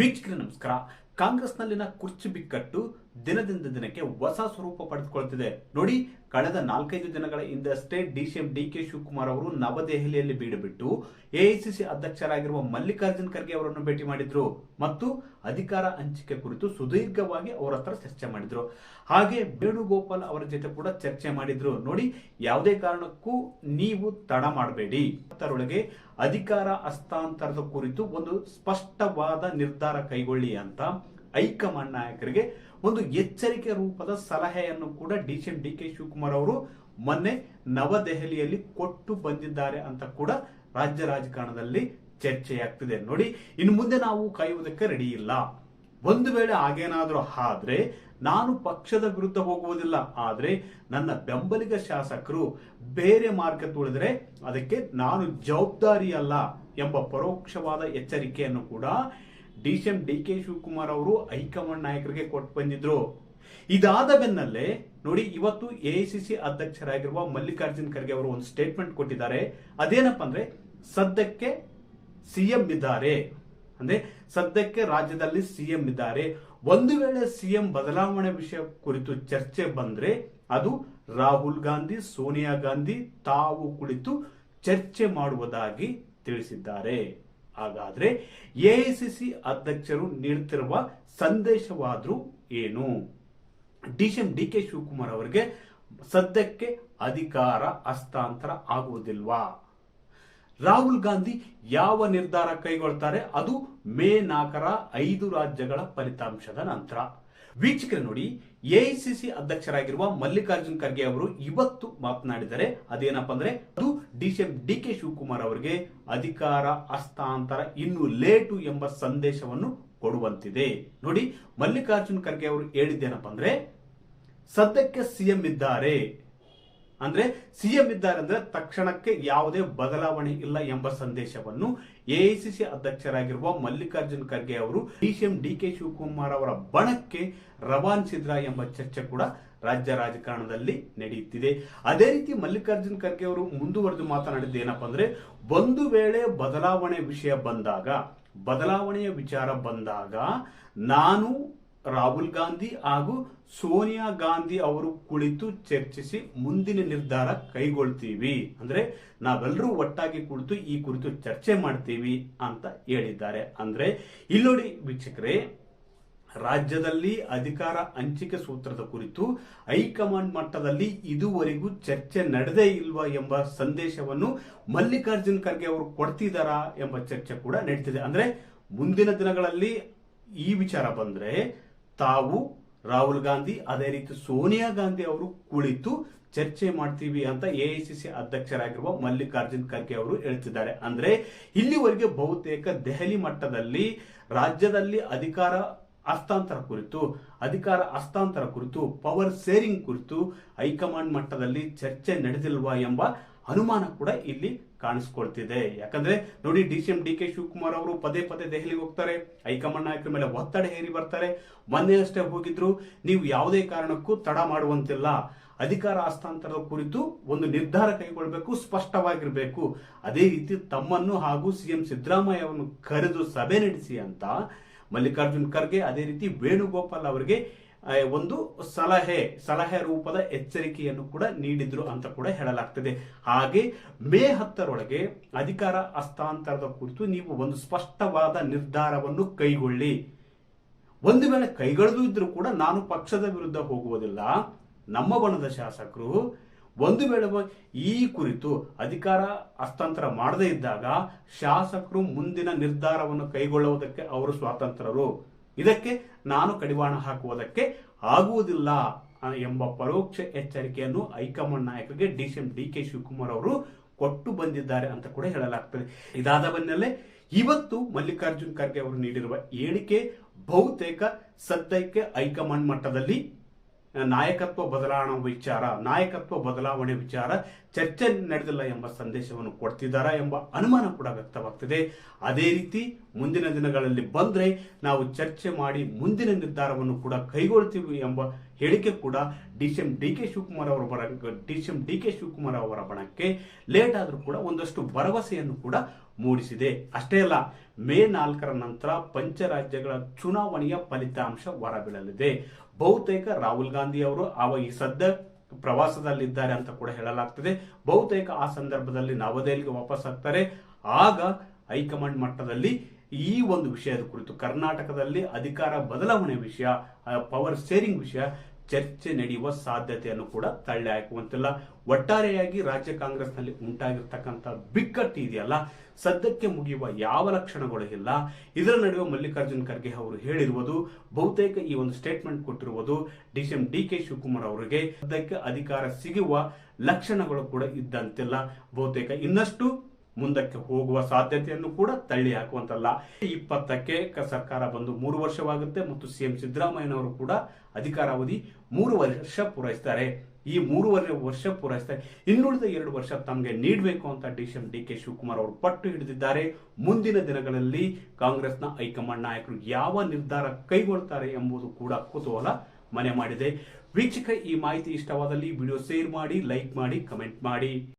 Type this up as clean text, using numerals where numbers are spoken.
ವೀಕ್ಷಕರೇ ನಮಸ್ಕಾರ. ಕಾಂಗ್ರೆಸ್ನಲ್ಲಿನ ಕುರ್ಚಿ ಬಿಕ್ಕಟ್ಟು ದಿನದಿಂದ ದಿನಕ್ಕೆ ಹೊಸ ಸ್ವರೂಪ ಪಡೆದುಕೊಳ್ಳುತ್ತಿದೆ. ನೋಡಿ, ಕಳೆದ 4-5 ದಿನಗಳ ಹಿಂದಷ್ಟೇ ಡಿಸಿಎಂ ಡಿಕೆ ಶಿವಕುಮಾರ್ ಅವರು ನವದೆಹಲಿಯಲ್ಲಿ ಬೀಡು ಬಿಟ್ಟು ಎಐಸಿಸಿ ಅಧ್ಯಕ್ಷರಾಗಿರುವ ಮಲ್ಲಿಕಾರ್ಜುನ್ ಖರ್ಗೆ ಅವರನ್ನು ಭೇಟಿ ಮಾಡಿದ್ರು ಮತ್ತು ಅಧಿಕಾರ ಹಂಚಿಕೆ ಕುರಿತು ಸುದೀರ್ಘವಾಗಿ ಅವರ ಹತ್ರ ಚರ್ಚೆ ಮಾಡಿದ್ರು. ಹಾಗೆ ವೇಣುಗೋಪಾಲ್ ಅವರ ಜೊತೆ ಕೂಡ ಚರ್ಚೆ ಮಾಡಿದ್ರು. ನೋಡಿ, ಯಾವುದೇ ಕಾರಣಕ್ಕೂ ನೀವು ತಡ ಮಾಡಬೇಡಿ, ಅದರೊಳಗೆ ಅಧಿಕಾರ ಹಸ್ತಾಂತರದ ಕುರಿತು ಒಂದು ಸ್ಪಷ್ಟವಾದ ನಿರ್ಧಾರ ಕೈಗೊಳ್ಳಿ ಅಂತ ಹೈಕಮಾಂಡ್ ನಾಯಕರಿಗೆ ಒಂದು ಎಚ್ಚರಿಕೆ ರೂಪದ ಸಲಹೆಯನ್ನು ಕೂಡ ಡಿಸಿಎಂ ಡಿಕೆ ಶಿವಕುಮಾರ್ ಅವರು ಮೊನ್ನೆ ನವದೆಹಲಿಯಲ್ಲಿ ಕೊಟ್ಟು ಬಂದಿದ್ದಾರೆ ಅಂತ ಕೂಡ ರಾಜ್ಯ ರಾಜಕಾರಣದಲ್ಲಿ ಚರ್ಚೆಯಾಗ್ತಿದೆ. ನೋಡಿ, ಇನ್ನು ಮುಂದೆ ನಾವು ಕಾಯುವುದಕ್ಕೆ ರೆಡಿ ಇಲ್ಲ. ಒಂದು ವೇಳೆ ಹಾಗೇನಾದ್ರೂ ಆದ್ರೆ ನಾನು ಪಕ್ಷದ ವಿರುದ್ಧ ಹೋಗುವುದಿಲ್ಲ, ಆದ್ರೆ ನನ್ನ ಬೆಂಬಲಿಗ ಶಾಸಕರು ಬೇರೆ ಮಾರ್ಗ ತುಳಿದ್ರೆ ಅದಕ್ಕೆ ನಾನು ಜವಾಬ್ದಾರಿ ಅಲ್ಲ ಎಂಬ ಪರೋಕ್ಷವಾದ ಎಚ್ಚರಿಕೆಯನ್ನು ಕೂಡ ಡಿಸಿಎಂ ಡಿಕೆ ಶಿವಕುಮಾರ್ ಅವರು ಹೈಕಮಾಂಡ್ ನಾಯಕರಿಗೆ ಕೊಟ್ಟು ಬಂದಿದ್ರು. ಇದಾದ ಬೆನ್ನಲ್ಲೇ ನೋಡಿ, ಇವತ್ತು ಎಐಸಿಸಿ ಅಧ್ಯಕ್ಷರಾಗಿರುವ ಮಲ್ಲಿಕಾರ್ಜುನ್ ಖರ್ಗೆ ಅವರು ಒಂದು ಸ್ಟೇಟ್ಮೆಂಟ್ ಕೊಟ್ಟಿದ್ದಾರೆ. ಅದೇನಪ್ಪ ಅಂದ್ರೆ, ಸದ್ಯಕ್ಕೆ ಸಿಎಂ ಇದ್ದಾರೆ, ಅಂದ್ರೆ ಸದ್ಯಕ್ಕೆ ರಾಜ್ಯದಲ್ಲಿ ಸಿಎಂ ಇದ್ದಾರೆ. ಒಂದು ವೇಳೆ ಸಿಎಂ ಬದಲಾವಣೆ ವಿಷಯ ಕುರಿತು ಚರ್ಚೆ ಬಂದ್ರೆ ಅದು ರಾಹುಲ್ ಗಾಂಧಿ, ಸೋನಿಯಾ ಗಾಂಧಿ ತಾವು ಕುಳಿತು ಚರ್ಚೆ ಮಾಡುವುದಾಗಿ ತಿಳಿಸಿದ್ದಾರೆ. ಹಾಗಾದ್ರೆ ಎಐಸಿಸಿ ಅಧ್ಯಕ್ಷರು ನೀಡುತ್ತಿರುವ ಸಂದೇಶವಾದ್ರೂ ಏನು? ಡಿಸಿಎಂ ಡಿಕೆ ಶಿವಕುಮಾರ್ ಅವರಿಗೆ ಸದ್ಯಕ್ಕೆ ಅಧಿಕಾರ ಹಸ್ತಾಂತರ ಆಗುವುದಿಲ್ವಾ? ರಾಹುಲ್ ಗಾಂಧಿ ಯಾವ ನಿರ್ಧಾರ ಕೈಗೊಳ್ತಾರೆ ಅದು ಮೇ 4ರ 5 ರಾಜ್ಯಗಳ ಫಲಿತಾಂಶದ ನಂತರ. ವೀಕ್ಷಕರೇ ನೋಡಿ, ಎಐಸಿಸಿ ಅಧ್ಯಕ್ಷರಾಗಿರುವ ಮಲ್ಲಿಕಾರ್ಜುನ್ ಖರ್ಗೆ ಅವರು ಇವತ್ತು ಮಾತನಾಡಿದರೆ ಅದೇನಪ್ಪ ಅಂದ್ರೆ, ಅದು ಡಿಸಿಎಂ ಡಿಕೆ ಶಿವಕುಮಾರ್ ಅವರಿಗೆ ಅಧಿಕಾರ ಹಸ್ತಾಂತರ ಇನ್ನು ಲೇಟು ಎಂಬ ಸಂದೇಶವನ್ನು ಕೊಡುವಂತಿದೆ. ನೋಡಿ, ಮಲ್ಲಿಕಾರ್ಜುನ್ ಖರ್ಗೆ ಅವರು ಹೇಳಿದ್ದೇನಪ್ಪ ಅಂದ್ರೆ, ಸದ್ಯಕ್ಕೆ ಸಿಎಂ ಇದ್ದಾರೆ ಅಂದ್ರೆ ತಕ್ಷಣಕ್ಕೆ ಯಾವುದೇ ಬದಲಾವಣೆ ಇಲ್ಲ ಎಂಬ ಸಂದೇಶವನ್ನು ಎಐಸಿಸಿ ಅಧ್ಯಕ್ಷರಾಗಿರುವ ಮಲ್ಲಿಕಾರ್ಜುನ್ ಖರ್ಗೆ ಅವರು ಡಿಸಿಎಂ ಡಿಕೆ ಶಿವಕುಮಾರ್ ಅವರ ಬಣಕ್ಕೆ ರವಾನಿಸಿದ್ರ ಎಂಬ ಚರ್ಚೆ ಕೂಡ ರಾಜ್ಯ ರಾಜಕಾರಣದಲ್ಲಿ ನಡೆಯುತ್ತಿದೆ. ಅದೇ ರೀತಿ ಮಲ್ಲಿಕಾರ್ಜುನ್ ಖರ್ಗೆ ಅವರು ಮುಂದುವರೆದು ಮಾತನಾಡಿದ್ದು ಏನಪ್ಪಾ ಅಂದ್ರೆ, ಒಂದು ವೇಳೆ ಬದಲಾವಣೆಯ ವಿಚಾರ ಬಂದಾಗ ನಾನು ರಾಹುಲ್ ಗಾಂಧಿ ಹಾಗೂ ಸೋನಿಯಾ ಗಾಂಧಿ ಅವರು ಕುಳಿತು ಚರ್ಚಿಸಿ ಮುಂದಿನ ನಿರ್ಧಾರ ಕೈಗೊಳ್ತೀವಿ, ಅಂದ್ರೆ ನಾವೆಲ್ಲರೂ ಒಟ್ಟಾಗಿ ಕುಳಿತು ಈ ಕುರಿತು ಚರ್ಚೆ ಮಾಡ್ತೀವಿ ಅಂತ ಹೇಳಿದ್ದಾರೆ. ಅಂದ್ರೆ ಇಲ್ಲಿ ನೋಡಿ ವೀಕ್ಷಕರೇ, ರಾಜ್ಯದಲ್ಲಿ ಅಧಿಕಾರ ಹಂಚಿಕೆ ಸೂತ್ರದ ಕುರಿತು ಹೈಕಮಾಂಡ್ ಮಟ್ಟದಲ್ಲಿ ಇದುವರೆಗೂ ಚರ್ಚೆ ನಡೆದೇ ಇಲ್ವಾ ಎಂಬ ಸಂದೇಶವನ್ನು ಮಲ್ಲಿಕಾರ್ಜುನ್ ಖರ್ಗೆ ಅವರು ಕೊಡ್ತಿದ್ದಾರಾ ಎಂಬ ಚರ್ಚೆ ಕೂಡ ನಡೀತಿದೆ. ಅಂದ್ರೆ ಮುಂದಿನ ದಿನಗಳಲ್ಲಿ ಈ ವಿಚಾರ ಬಂದ್ರೆ ತಾವು ರಾಹುಲ್ ಗಾಂಧಿ ಅದೇ ರೀತಿ ಸೋನಿಯಾ ಗಾಂಧಿ ಅವರು ಕುಳಿತು ಚರ್ಚೆ ಮಾಡ್ತೀವಿ ಅಂತ ಎಐಸಿಸಿ ಅಧ್ಯಕ್ಷರಾಗಿರುವ ಮಲ್ಲಿಕಾರ್ಜುನ್ ಖರ್ಗೆ ಅವರು ಹೇಳ್ತಿದ್ದಾರೆ. ಅಂದ್ರೆ ಇಲ್ಲಿವರೆಗೆ ಬಹುತೇಕ ದೆಹಲಿ ಮಟ್ಟದಲ್ಲಿ ರಾಜ್ಯದಲ್ಲಿ ಅಧಿಕಾರ ಹಸ್ತಾಂತರ ಕುರಿತು ಪವರ್ ಶೇರಿಂಗ್ ಕುರಿತು ಹೈಕಮಾಂಡ್ ಮಟ್ಟದಲ್ಲಿ ಚರ್ಚೆ ನಡೆದಿಲ್ವಾ ಎಂಬ ಅನುಮಾನ ಕೂಡ ಇಲ್ಲಿ ಕಾಣಿಸ್ಕೊಳ್ತಿದೆ. ಯಾಕಂದ್ರೆ ನೋಡಿ, ಡಿಸಿಎಂ ಡಿಕೆ ಶಿವಕುಮಾರ್ ಅವರು ಪದೇ ಪದೇ ದೆಹಲಿಗೆ ಹೋಗ್ತಾರೆ, ಹೈಕಮಾಂಡ್ ನಾಯಕರ ಮೇಲೆ ಒತ್ತಡ ಹೇರಿ ಬರ್ತಾರೆ. ಮೊನ್ನೆ ಅಷ್ಟೇ ಹೋಗಿದ್ರು, ನೀವು ಯಾವುದೇ ಕಾರಣಕ್ಕೂ ತಡ ಮಾಡುವಂತಿಲ್ಲ, ಅಧಿಕಾರ ಹಸ್ತಾಂತರದ ಕುರಿತು ಒಂದು ನಿರ್ಧಾರ ಕೈಗೊಳ್ಳಬೇಕು, ಸ್ಪಷ್ಟವಾಗಿರಬೇಕು, ಅದೇ ರೀತಿ ತಮ್ಮನ್ನು ಹಾಗೂ ಸಿಎಂ ಸಿದ್ದರಾಮಯ್ಯ ಅವರನ್ನು ಕರೆದು ಸಭೆ ನಡೆಸಿ ಅಂತ ಮಲ್ಲಿಕಾರ್ಜುನ್ ಖರ್ಗೆ ಅದೇ ರೀತಿ ವೇಣುಗೋಪಾಲ್ ಅವರಿಗೆ ಒಂದು ಸಲಹೆ ರೂಪದ ಎಚ್ಚರಿಕೆಯನ್ನು ಕೂಡ ನೀಡಿದ್ರು ಅಂತ ಕೂಡ ಹೇಳಲಾಗ್ತದೆ. ಹಾಗೆ ಮೇ 10ರೊಳಗೆ ಅಧಿಕಾರ ಹಸ್ತಾಂತರದ ಕುರಿತು ನೀವು ಒಂದು ಸ್ಪಷ್ಟವಾದ ನಿರ್ಧಾರವನ್ನು ಕೈಗೊಳ್ಳಿ. ಒಂದು ವೇಳೆ ಕೈಗೊಳ್ಳದು ಇದ್ರೂ ಕೂಡ ನಾನು ಪಕ್ಷದ ವಿರುದ್ಧ ಹೋಗುವುದಿಲ್ಲ, ನಮ್ಮ ಬಣದ ಶಾಸಕರು ಒಂದು ವೇಳೆ ಈ ಕುರಿತು ಅಧಿಕಾರ ಹಸ್ತಾಂತರ ಮಾಡದೇ ಇದ್ದಾಗ ಶಾಸಕರು ಮುಂದಿನ ನಿರ್ಧಾರವನ್ನು ಕೈಗೊಳ್ಳುವುದಕ್ಕೆ ಅವರು ಸ್ವಾತಂತ್ರ್ಯರು, ಇದಕ್ಕೆ ನಾನು ಕಡಿವಾಣ ಹಾಕುವುದಕ್ಕೆ ಆಗುವುದಿಲ್ಲ ಎಂಬ ಪರೋಕ್ಷ ಎಚ್ಚರಿಕೆಯನ್ನು ಹೈಕಮಾಂಡ್ ನಾಯಕರಿಗೆ ಡಿಸಿಎಂ ಡಿಕೆ ಶಿವಕುಮಾರ್ ಅವರು ಕೊಟ್ಟು ಬಂದಿದ್ದಾರೆ ಅಂತ ಕೂಡ ಹೇಳಲಾಗ್ತದೆ. ಇದಾದ ಬೆನ್ನಲ್ಲೇ ಇವತ್ತು ಮಲ್ಲಿಕಾರ್ಜುನ್ ಖರ್ಗೆ ಅವರು ನೀಡಿರುವ ಹೇಳಿಕೆ ಬಹುತೇಕ ಸದ್ಯಕ್ಕೆ ಹೈಕಮಾಂಡ್ ಮಟ್ಟದಲ್ಲಿ ನಾಯಕತ್ವ ಬದಲಾವಣೆ ವಿಚಾರ ಚರ್ಚೆ ನಡೆದಿಲ್ಲ ಎಂಬ ಸಂದೇಶವನ್ನು ಕೊಡ್ತಿದ್ದಾರಾ ಎಂಬ ಅನುಮಾನ ಕೂಡ ವ್ಯಕ್ತವಾಗ್ತಿದೆ. ಅದೇ ರೀತಿ ಮುಂದಿನ ದಿನಗಳಲ್ಲಿ ಬಂದ್ರೆ ನಾವು ಚರ್ಚೆ ಮಾಡಿ ಮುಂದಿನ ನಿರ್ಧಾರವನ್ನು ಕೂಡ ಕೈಗೊಳ್ತೀವಿ ಎಂಬ ಹೇಳಿಕೆ ಕೂಡ ಡಿಸಿಎಂ ಡಿ ಕೆ ಶಿವಕುಮಾರ್ ಅವರ ಬಣಕ್ಕೆ ಲೇಟ್ ಆದ್ರೂ ಕೂಡ ಒಂದಷ್ಟು ಭರವಸೆಯನ್ನು ಕೂಡ ಮೂಡಿಸಿದೆ. ಅಷ್ಟೇ ಅಲ್ಲ, ಮೇ 4ರ ನಂತರ ಪಂಚರಾಜ್ಯಗಳ ಚುನಾವಣೆಯ ಫಲಿತಾಂಶ ಹೊರಬೀಳಲಿದೆ. ಬಹುತೇಕ ರಾಹುಲ್ ಗಾಂಧಿ ಅವರು ಈ ಸದ್ಯ ಪ್ರವಾಸದಲ್ಲಿದ್ದಾರೆ ಅಂತ ಕೂಡ ಹೇಳಲಾಗ್ತದೆ. ಬಹುತೇಕ ಆ ಸಂದರ್ಭದಲ್ಲಿ ನವದೆಹಲಿಗೆ ವಾಪಸ್ ಆಗ್ತಾರೆ. ಆಗ ಹೈಕಮಾಂಡ್ ಮಟ್ಟದಲ್ಲಿ ಈ ಒಂದು ವಿಷಯದ ಕುರಿತು ಕರ್ನಾಟಕದಲ್ಲಿ ಅಧಿಕಾರ ಬದಲಾವಣೆ ವಿಷಯ, ಪವರ್ ಶೇರಿಂಗ್ ವಿಷಯ ಚರ್ಚೆ ನಡೆಯುವ ಸಾಧ್ಯತೆಯನ್ನು ಕೂಡ ತಳ್ಳಿ ಹಾಕುವಂತಿಲ್ಲ. ಒಟ್ಟಾರೆಯಾಗಿ ರಾಜ್ಯ ಕಾಂಗ್ರೆಸ್ನಲ್ಲಿ ಉಂಟಾಗಿರ್ತಕ್ಕಂಥ ಬಿಕ್ಕಟ್ಟು ಇದೆಯಲ್ಲ, ಸದ್ಯಕ್ಕೆ ಮುಗಿಯುವ ಯಾವ ಲಕ್ಷಣಗಳು ಇಲ್ಲ. ಇದರ ನಡುವೆ ಮಲ್ಲಿಕಾರ್ಜುನ್ ಖರ್ಗೆ ಅವರು ಹೇಳಿರುವುದು, ಬಹುತೇಕ ಈ ಒಂದು ಸ್ಟೇಟ್ಮೆಂಟ್ ಕೊಟ್ಟಿರುವುದು ಡಿಸಿಎಂ ಡಿ ಕೆ ಶಿವಕುಮಾರ್ ಅವರಿಗೆ ಸದ್ಯಕ್ಕೆ ಅಧಿಕಾರ ಸಿಗುವ ಲಕ್ಷಣಗಳು ಕೂಡ ಇದ್ದಂತಿಲ್ಲ. ಬಹುತೇಕ ಇನ್ನಷ್ಟು ಮುಂದಕ್ಕೆ ಹೋಗುವ ಸಾಧ್ಯತೆಯನ್ನು ಕೂಡ ತಳ್ಳಿ ಹಾಕುವಂತಲ್ಲ. 20ಕ್ಕೆ ಸರ್ಕಾರ ಬಂದು 3 ವರ್ಷವಾಗುತ್ತೆ ಮತ್ತು ಸಿಎಂ ಸಿದ್ದರಾಮಯ್ಯನವರು ಕೂಡ ಅಧಿಕಾರಾವಧಿ 3 ವರ್ಷ ಪೂರೈಸ್ತಾರೆ. ಈ 3 ವರ್ಷ ಪೂರೈಸ್ತಾರೆ. ಇನ್ನುಳಿದ 2 ವರ್ಷ ತಮಗೆ ನೀಡಬೇಕು ಅಂತ ಡಿಸಿಎಂ ಡಿ ಕೆ ಶಿವಕುಮಾರ್ ಅವರು ಪಟ್ಟು ಹಿಡಿದಿದ್ದಾರೆ. ಮುಂದಿನ ದಿನಗಳಲ್ಲಿ ಕಾಂಗ್ರೆಸ್ನ ಹೈಕಮಾಂಡ್ ನಾಯಕರು ಯಾವ ನಿರ್ಧಾರ ಕೈಗೊಳ್ತಾರೆ ಎಂಬುದು ಕೂಡ ಕುತೂಹಲ ಮನೆ ಮಾಡಿದೆ. ವೀಕ್ಷಕ, ಈ ಮಾಹಿತಿ ಇಷ್ಟವಾದಲ್ಲಿ ವಿಡಿಯೋ ಶೇರ್ ಮಾಡಿ, ಲೈಕ್ ಮಾಡಿ, ಕಮೆಂಟ್ ಮಾಡಿ.